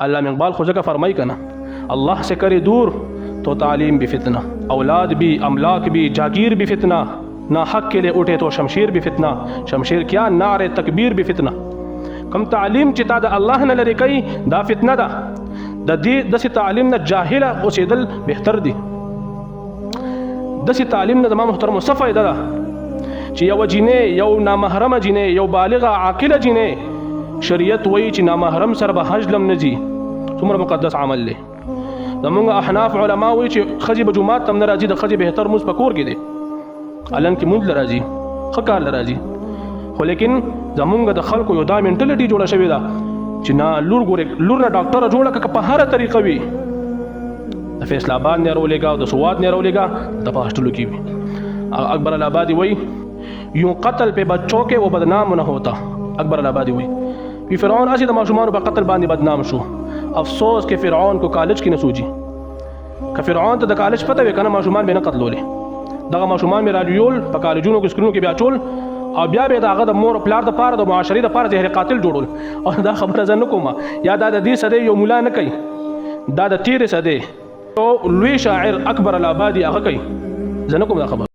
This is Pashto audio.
علامہ اقبال خو ځکه فرمائی کنه اللہ سے کرے دور تو تعلیم بھی فتنہ، اولاد بھی، املاک بھی، جاگیر بھی فتنہ، نہ حق کے لیے اٹھے تو شمشیر بھی فتنہ، شمشیر کیا نعرے تکبیر بھی فتنہ. کم تعلیم چې تا د الله نه لرې کوي دا فتنه ده. د دې داسې تعلیم نه جاهله اوسېدل بهتر دي. داسې تعلیم نه زما محترمو څه فایده ده چې یو جینۍ، یو نامحرمه جینۍ، یو بالغه عاقله جینۍ شریعت وایي چې نامحرم سره به حج لم نه ځي. څومره مقدس عمل دی. زمونږ احناف علما وایي چې ښځې به جومات ته هم نه راځي، د ښځې بهتر مونځ په کور کې دی، الان کې مونځ له راځي، ښه کار له راځي. خو لیکن زمونږ د خلکو یو دا منټلټي جوړه شوې ده چې نه لور ګورې، لور نه ډاکټره جوړه که په هره طریقه وي، د فیصل آباد نه راولېږه او د سوات نه راولېږه، د په هاسټلو کې وي. اکبر الآبادی وایي یوں قتل پہ بچوں کے وہ بدنام نہ ہوتا. اکبر الآبادی وایي وی فرعون اسی د ماشومانو په قتل باندې بدنام شو، افسوس کې فرعون کو کالج کې نه سوجي. که فرعون ته د کالج پته وي کنه ماشومان به نه قتلولې، دغه ماشومان به راډیول په کالجونو کې سکرونو کې بیا چول او بیا به دغه د مور او پلار د پاره د معاشري د پاره زهر قاتل جوړول. او دا خبره زه نه کوم یا دا د دې سده یو مولا نه کوي، دا د تیر سده او لوی شاعر اکبر الآبادی هغه کوي، زه نه کوم دا خبره.